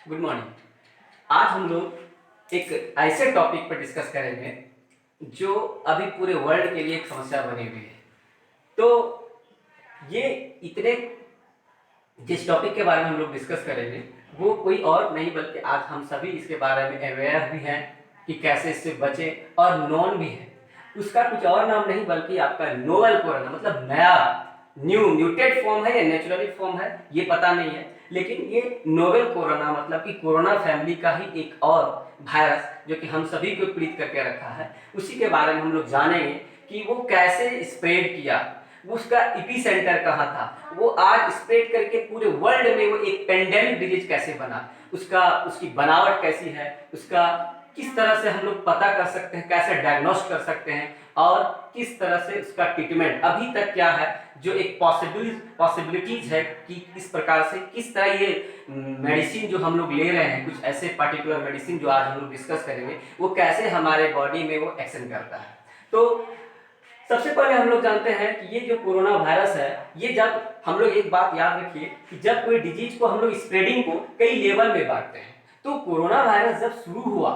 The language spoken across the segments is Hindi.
Good morning. आज हम लोग एक ऐसे टॉपिक पर डिस्कस करेंगे जो अभी पूरे वर्ल्ड के लिए एक समस्या बनी हुई है। तो ये इतने जिस टॉपिक के बारे में हम लोग डिस्कस करेंगे वो कोई और नहीं बल्कि आज हम सभी इसके बारे में अवेयर भी हैं कि कैसे इससे बचें और नॉन भी है। उसका कुछ और नाम नहीं बल्कि आपका नोवेल कोरोना, मतलब नया म्यूटेड फॉर्म है या नेचुरली फॉर्म है ये पता नहीं है, लेकिन ये नोवेल कोरोना मतलब कि कोरोना फैमिली का ही एक और वायरस जो कि हम सभी को पीड़ित करके रखा है, उसी के बारे में हम लोग जानेंगे कि वो कैसे स्प्रेड किया, उसका इपी सेंटर कहाँ था, वो आज स्प्रेड करके पूरे वर्ल्ड में वो एक पेंडेमिक डिजीज कैसे बना, उसकी बनावट कैसी है, उसका किस तरह से हम लोग पता कर सकते हैं, कैसे डायग्नोस्ट कर सकते हैं और किस तरह से उसका ट्रीटमेंट अभी तक क्या है, जो एक पॉसिबिलिटीज है कि इस प्रकार से किस तरह ये मेडिसिन जो हम लोग ले रहे हैं, कुछ ऐसे पर्टिकुलर मेडिसिन जो आज हम लोग डिस्कस करेंगे, वो कैसे हमारे बॉडी में वो एक्शन करता है। तो सबसे पहले हम लोग जानते हैं कि ये जो कोरोना वायरस है, ये जब हम लोग एक बात याद रखिए कि जब कोई डिजीज को हम लोग स्प्रेडिंग को कई लेवल में बांटते हैं, तो कोरोना वायरस जब शुरू हुआ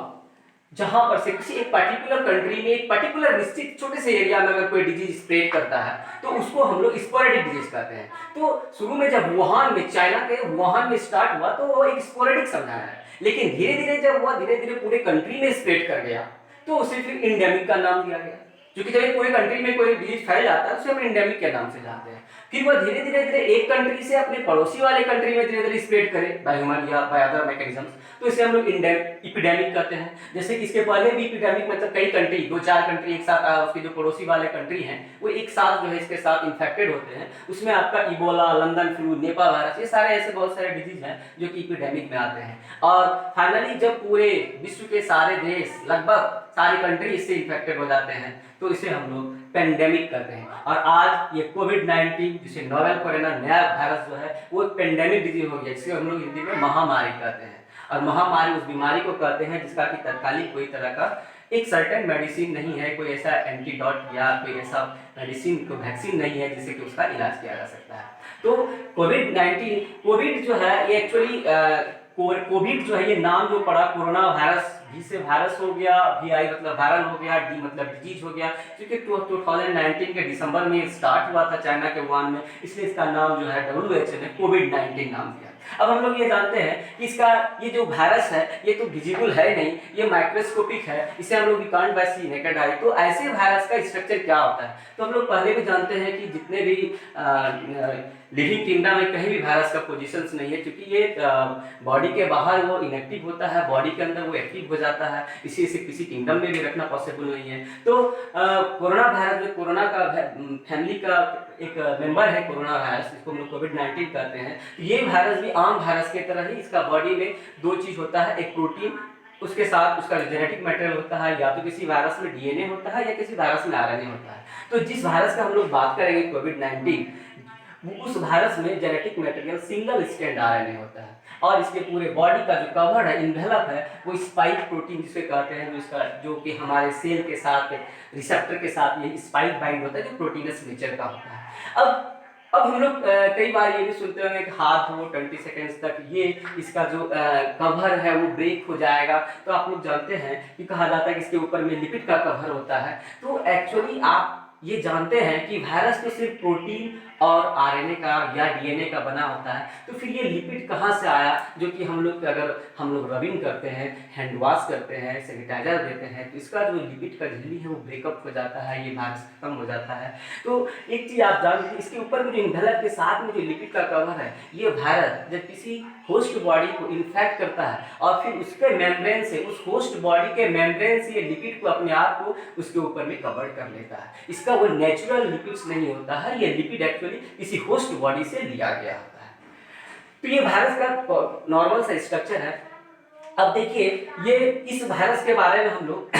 जहां पर से किसी एक पर्टिकुलर कंट्री में एक पर्टिकुलर निश्चित छोटे से एरिया में अगर कोई डिजीज स्प्रेड करता है तो उसको हम लोग स्पोरेडिक डिजीज कहते हैं। तो शुरू में जब वुहान में, चाइना के वुहान में स्टार्ट हुआ तो वो एक स्पोरेडिक समझाया है, लेकिन धीरे धीरे जब हुआ, धीरे धीरे पूरे कंट्री में स्प्रेड कर गया तो उसे फिर इंडेमिक का नाम दिया गया, क्योंकि जब पूरे कंट्री में कोई डिजीज फैल जाता है उसे हम इंडेमिक के नाम से जानते हैं। फिर वह धीरे धीरे धीरे एक कंट्री से अपने पड़ोसी वाले कंट्री में धीरे धीरे स्प्रेड करे बाय ह्यूमन या बाय अदर मैकेनिज्म्स, तो इसे हम लोग इपिडेमिक कहते हैं। जैसे कि इसके पहले भी इपिडेमिक मतलब कई कंट्री, दो चार कंट्री एक साथ, उसके जो पड़ोसी वाले कंट्री हैं वो एक साथ जो है इसके साथ इन्फेक्टेड होते हैं, उसमें आपका Ebola, London flu, Nipah virus, ये सारे ऐसे बहुत सारे डिजीज हैं जो कि इपिडेमिक में आते हैं। और फाइनली जब पूरे विश्व के सारे देश, लगभग सारी कंट्री इससे इन्फेक्टेड हो जाते हैं तो इसे हम लोग पेंडेमिक कहते हैं। और आज ये कोविड-19 जिसे नोवेल कोरोना नया वायरस जो है वो एक पेंडेमिक डिजीज हो गया, जिसे हम लोग हिंदी में महामारी कहते हैं। और महामारी उस बीमारी को कहते हैं जिसका कि तत्कालिक कोई तरह का एक सर्टेन मेडिसिन नहीं है, कोई ऐसा एंटीडॉट या कोई ऐसा मेडिसिन, कोई वैक्सीन नहीं है जिससे कि उसका इलाज किया जा सकता है। तो कोविड जो है ये एक्चुअली कोविड जो है ये नाम जो पड़ा कोरोना वायरस, जी से वायरस हो गया, वी आई मतलब वायरल हो गया, डी मतलब डिजीज हो गया, क्योंकि 2019 के दिसंबर में स्टार्ट हुआ था चाइना के वुहान में, इसलिए इसका नाम जो है WHO ने कोविड-19 नाम दिया। अब हम लोग ये जानते हैं कि इसका ये जो वायरस है ये तो विजिबल है नहीं, ये माइक्रोस्कोपिक है, इसे हम लोग can't by see naked eye. तो ऐसे वायरस का स्ट्रक्चर क्या होता है, तो हम लोग पहले भी जानते हैं कि जितने भी लिविंग किंगडम में कहीं भी वायरस का पोजीशंस नहीं है, क्योंकि ये बॉडी के बाहर वो इनएक्टिव होता है, बॉडी के अंदर वो एक्टिव हो जाता है, इसी से किसी किंगडम में भी रखना पॉसिबल नहीं है। तो कोरोना वायरस जो कोरोना का फैमिली का एक मेंबर है, कोरोना वायरस, इसको हम लोग कोविड-19 कहते हैं। ये वायरस भी आम वायरस की तरह ही इसका बॉडी में दो चीज होता है, एक प्रोटीन, उसके साथ उसका जेनेटिक मटेरियल होता है, या तो किसी वायरस में डीएनए होता है या किसी वायरस में आरएनए होता है। तो जिस वायरस का हम लोग बात करेंगे कोविड-19, उस वायरस में genetic material single strand RNA होता है और इसके पूरे बॉडी का जो कवर है, इन्वेलप है, वो स्पाइक प्रोटीन जिसे कहते हैं, जो कि हमारे सेल के साथ, रिसेप्टर के साथ ये स्पाइक बाइंड होता है, जो प्रोटीनस नेचर का होता है। अब हम लोग कई बार ये भी सुनते होंगे कि हाथ धो 20 सेकेंड्स तक ये इसका जो कवर है वो ब्रेक हो जाएगा। तो आप लोग जानते हैं कि कहा जाता है कि इसके ऊपर में लिपिड का कवर होता है। तो एक्चुअली आप ये जानते हैं कि वायरस तो सिर्फ प्रोटीन और आरएनए का या डीएनए का बना होता है, तो फिर ये लिपिड कहाँ से आया, जो कि हम लोग अगर हम लोग रबिंग करते हैं, हैंड वॉश करते हैं, सैनिटाइजर देते हैं, तो इसका जो लिपिड का झिल्ली है वो ब्रेकअप हो जाता है, ये वायरस खत्म हो जाता है। तो एक चीज़ आप जान लीजिए, इसके ऊपर में जो इन्वेलप के साथ में जो लिपिड का कवर है, ये वायरस जब किसी होस्ट बॉडी को इन्फेक्ट करता है और फिर उसके मेम्ब्रेन से, उस होस्ट बॉडी के मेम्ब्रेन से ये लिपिड को अपने आप को उसके ऊपर में कवर कर लेता है। इसका वो नेचुरल लिपिड्स नहीं होता है, ये लिपिड एक्चुअली किसी होस्ट बॉडी से लिया गया होता है। तो ये वायरस का नॉर्मल सा स्ट्रक्चर है। अब देखिए, ये इस वायरस के बारे में हम लोग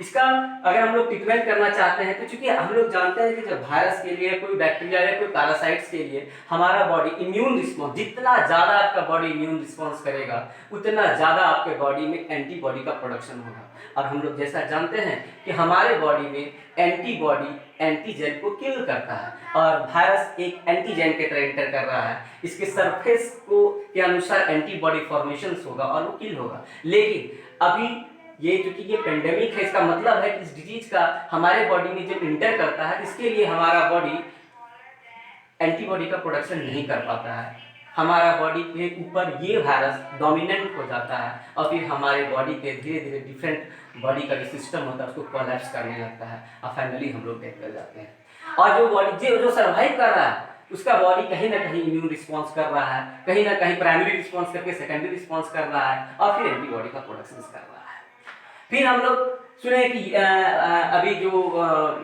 इसका अगर हम लोग ट्रीटमेंट करना चाहते हैं तो चूंकि हम लोग जानते हैं कि जब वायरस के लिए, कोई बैक्टीरिया या कोई पैरासाइट्स के लिए हमारा बॉडी इम्यून रिस्पॉन्स, जितना ज़्यादा आपका बॉडी इम्यून रिस्पॉन्स करेगा उतना ज़्यादा आपके बॉडी में एंटीबॉडी का प्रोडक्शन होगा। और हम लोग जैसा जानते हैं कि हमारे बॉडी में एंटीबॉडी एंटीजन को किल करता है, और वायरस एक एंटीजन के तरह एंटर कर रहा है, इसके सरफेस को के अनुसार एंटीबॉडी फॉर्मेशन होगा और वो किल होगा। लेकिन अभी ये क्योंकि ये पेंडेमिक है, इसका मतलब है कि इस डिजीज का हमारे बॉडी में जब इंटर करता है, इसके लिए हमारा बॉडी एंटीबॉडी का प्रोडक्शन नहीं कर पाता है। हमारा बॉडी के ऊपर ये वायरस डोमिनेंट हो जाता है और फिर हमारे बॉडी के धीरे धीरे डिफरेंट बॉडी का जो सिस्टम होता है उसको कोलैप्स करने लगता है और फाइनली हम लोग डेथ कर जाते हैं। और जो बॉडी जो सर्वाइव कर रहा है उसका बॉडी कहीं ना कहीं इम्यून रिस्पॉन्स कर रहा है, कहीं ना कहीं प्राइमरी रिस्पॉन्स करके सेकेंडरी रिस्पॉन्स कर रहा है और फिर एंटीबॉडी का प्रोडक्शन कर रहा है। फिर हम लोग सुने कि अभी जो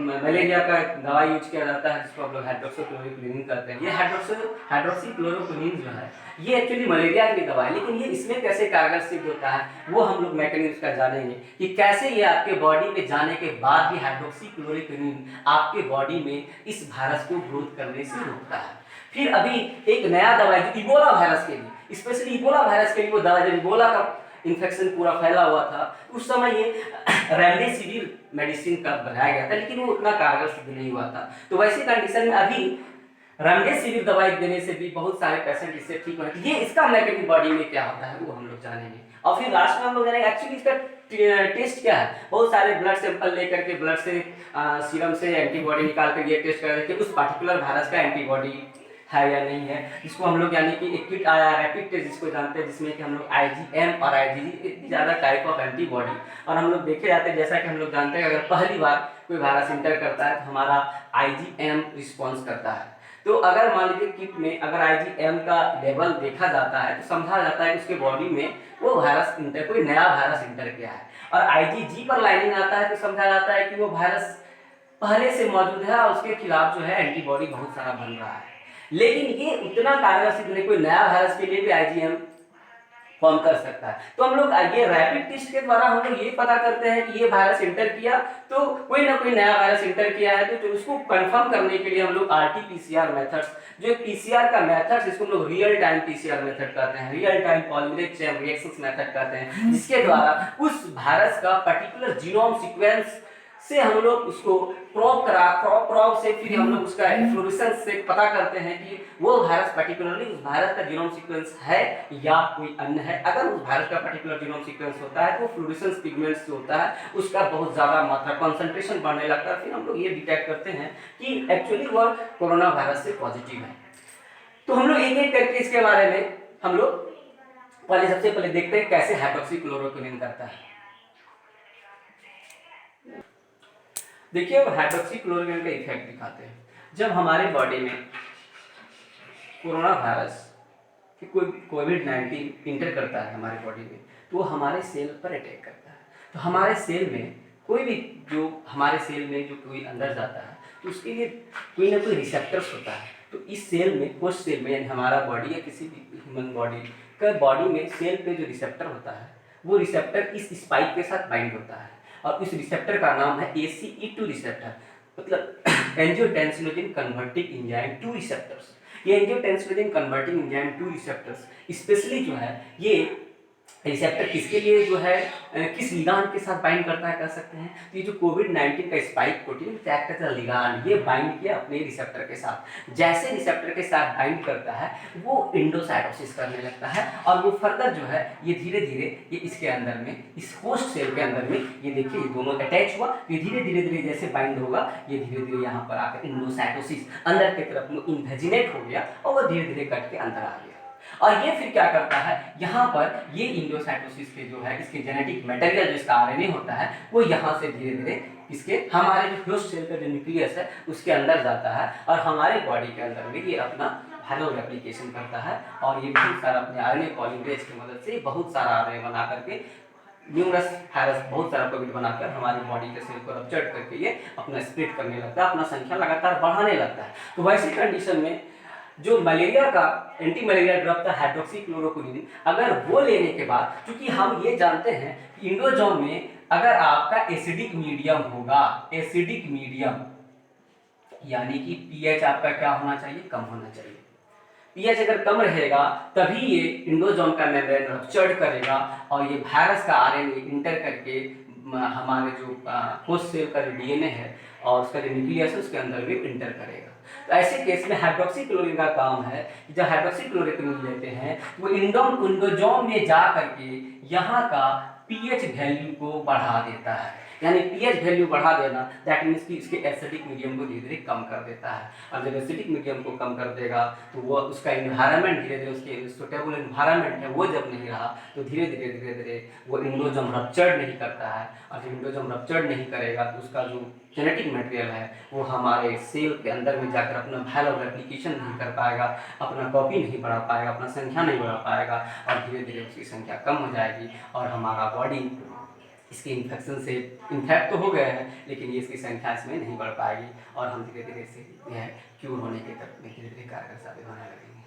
मलेरिया का दवाई यूज किया जाता है जिसको हम लोग हाइड्रोक्सीक्लोरोक्विनीन कहते हैं, ये हाइड्रोक्सीक्लोरोक्विनीन जो है ये एक्चुअली मलेरिया की दवा है, लेकिन ये इसमें कैसे कारगर सिद्ध होता है वो हम लोग मैकेनिज्म का जानेंगे कि कैसे ये आपके बॉडी में जाने के बाद भी हाइड्रोक्सीक्लोरोक्विनीन आपके बॉडी में इस वायरस को ग्रोथ करने से रोकता है। फिर अभी एक नया दवा है जो इबोला वायरस के लिए, स्पेशली इबोला वायरस के लिए वो दवा, जब इबोला का इन्फेक्शन पूरा फैला हुआ था उस समय ये रेमडेसिविर मेडिसिन का बनाया गया था, लेकिन वो उतना कारगर सिद्ध नहीं हुआ था। तो वैसी कंडीशन में अभी रेमडेसिविर दवाई देने से भी बहुत सारे पेशेंट इससे ठीक हो रहे हैं। ये इसका मैकेनिज्म बॉडी में क्या होता है वो हम लोग जानेंगे। और फिर लास्ट में हम लोग जानेंगे एक्चुअली इसका टेस्ट क्या है। बहुत सारे ब्लड सैंपल लेकर के ब्लड से सीरम से एंटीबॉडी निकाल कर ये टेस्ट कर कि उस पर्टिकुलर वायरस का एंटीबॉडी है या नहीं है, जिसको हम लोग यानी कि एक किट आया रैपिड टेस्ट जिसको जानते हैं, जिसमें कि हम लोग IgM और IgG इतनी ज़्यादा टाइप ऑफ एंटीबॉडी, और हम लोग देखे जाते हैं जैसा कि हम लोग जानते हैं अगर पहली बार कोई वायरस इंटर करता है तो हमारा IgM रिस्पॉन्स करता है। तो अगर मान लीजिए किट में अगर IgM का लेवल देखा जाता है तो समझा जाता है कि उसके बॉडी में वो वायरस इंटर, कोई नया वायरस इंटर किया है, और IgG पर लाइनिंग आता है तो समझा जाता है कि वो वायरस पहले से मौजूद है और उसके खिलाफ जो है एंटीबॉडी बहुत सारा बन रहा है। लेकिन ये उतना कारगर सिद्ध नहीं, कोई नया वायरस के लिए भी IgM फॉर्म कर सकता है। तो हम लोग ये रैपिड टेस्ट के द्वारा हम लोग ये पता करते हैं कि ये वायरस इंटर किया तो कोई ना कोई नया वायरस इंटर किया है, तो उसको कंफर्म करने के लिए हम लोग RT-PCR मेथड्स, जो PCR का मेथड जिसको हम लोग रियल टाइम PCR मेथड कहते हैं, real time polymerase chain reactions method कहते हैं, जिसके द्वारा उस वायरस का पर्टिकुलर जीनोम सीक्वेंस से हम लोग उसको प्रोब से फिर हम लोग उसका फ्लोरेसेंस से पता करते हैं कि वो वायरस पर्टिकुलरली उस वायरस का जीनोम सीक्वेंस है या कोई अन्य है। अगर उस वायरस का पर्टिकुलर जीनोम सीक्वेंस होता है तो फ्लोरेसेंस पिगमेंट्स जो होता है उसका बहुत ज़्यादा मात्रा कंसंट्रेशन बढ़ने लगता है, फिर हम लोग ये डिटेक्ट करते हैं कि एक्चुअली वह कोरोना वायरस से पॉजिटिव है। तो हम लोग एक एक करके इसके बारे में हम लोग सबसे पहले देखते हैं कैसे हाइड्रोक्सीक्लोरोक्विनीन करता है। देखिए अब हाइड्रोक्सीक्लोरोक्विनीन का इफेक्ट दिखाते हैं। जब हमारे बॉडी में कोरोना वायरस कि कोई कोविड-19 इंटर करता है हमारे बॉडी में तो वो हमारे सेल पर अटैक करता है। तो हमारे सेल में कोई भी जो हमारे सेल में जो कोई अंदर जाता है तो उसके लिए कोई ना कोई रिसेप्टर्स होता है। तो इस सेल में कुछ सेल में यानी हमारा बॉडी या किसी भी ह्यूमन बॉडी में सेल पे जो रिसेप्टर होता है वो रिसेप्टर इस स्पाइक के साथ बाइंड होता है और इस रिसेप्टर का नाम है ACE2 रिसेप्टर, मतलब एंजियोटेंसिनोजन कन्वर्टिंग एंजाइम 2 रिसेप्टर्स। ये angiotensinogen converting enzyme 2 receptors specially जो है ये रिसेप्टर किसके लिए जो है किस लिगांड के साथ बाइंड करता है कह सकते हैं। तो ये जो कोविड-19 का spike protein act as a ligand, ये बाइंड किया अपने रिसेप्टर के साथ। जैसे रिसेप्टर के साथ बाइंड करता है वो इंडोसाइटोसिस करने लगता है और वो फर्दर जो है ये धीरे धीरे ये इसके अंदर में इस होस्ट सेल के अंदर में ये देखिए ये दोनों अटैच हुआ, ये धीरे धीरे जैसे बाइंड होगा ये धीरे धीरे यहाँ पर आकर इंडोसाइटोसिस अंदर की तरफ इन्वेजिनेट हो गया और वो धीरे धीरे कट के अंदर आ गया। और ये फिर क्या करता है यहाँ पर ये इंडोसाइटोसिस के जो है इसके जेनेटिक मटेरियल जो इसका RNA होता है वो यहाँ से धीरे धीरे इसके हमारे जो होस्ट सेल का जो न्यूक्लियस है उसके अंदर जाता है और हमारे बॉडी के अंदर में ये अपना वायरल रेप्लिकेशन करता है और ये बहुत सारा अपने RNA पॉलीमरेज की मदद से बहुत सारा RNA बना करके न्यूमरस वायरस बहुत सारा कोविड बनाकर हमारी बॉडी के सेल को रप्चर करके ये अपना स्प्लिट करने लगता है, अपना संख्या लगातार बढ़ाने लगता है। तो वैसी कंडीशन में जो मलेरिया का एंटी मलेरिया ड्रग था हाइड्रोक्सीक्लोरोक्विनीन, अगर वो लेने के बाद, क्योंकि हम ये जानते हैं कि इंडोजोम में अगर आपका एसिडिक मीडियम होगा, एसिडिक मीडियम यानी कि पीएच आपका क्या होना चाहिए, कम होना चाहिए। पीएच अगर कम रहेगा तभी ये इंडोजोम का मेम्ब्रेन रप्चर्ड करेगा और ये वायरस का आरएनए इंटर करके हमारे जो होस्ट सेल का जो डीएनए है और उसका जो न्यूक्लियस है उसके अंदर भी इंटर करेगा। तो ऐसे केस में हाइड्रोक्सीक्लोरोक्विन का काम है कि जब हाइड्रोक्सीक्लोरोक्विन लेते हैं तो वो इंडोजोम में जा करके यहाँ का पीएच वैल्यू को बढ़ा देता है, यानी पीएच वैल्यू बढ़ा देना, दैट मीन्स कि इसके एसिडिक मीडियम को धीरे धीरे कम कर देता है। और जब एसिडिक मीडियम को कम कर देगा तो वो उसका इन्वायरमेंट धीरे धीरे, उसके सुटेबल इन्वायरमेंट है वो जब नहीं रहा तो धीरे धीरे वो इंडोजोम रप्चर्ड नहीं करता है। और जब इंडोजोम रप्चर्ड नहीं करेगा तो उसका जो जेनेटिक मटेरियल है वो हमारे सेल के अंदर में जाकर अपना वैल्यू रेप्लिकेशन नहीं कर पाएगा, अपना कॉपी नहीं बढ़ा पाएगा, अपना संख्या नहीं बढ़ा पाएगा और धीरे धीरे उसकी संख्या कम हो जाएगी और हमारा बॉडी इसके इन्फेक्शन से इन्फेक्ट तो हो गए हैं लेकिन ये इसकी संख्या इसमें नहीं बढ़ पाएगी और हम धीरे धीरे से यह क्यूर होने की तरफ में धीरे धीरे कारगर साबित होने लगेंगे।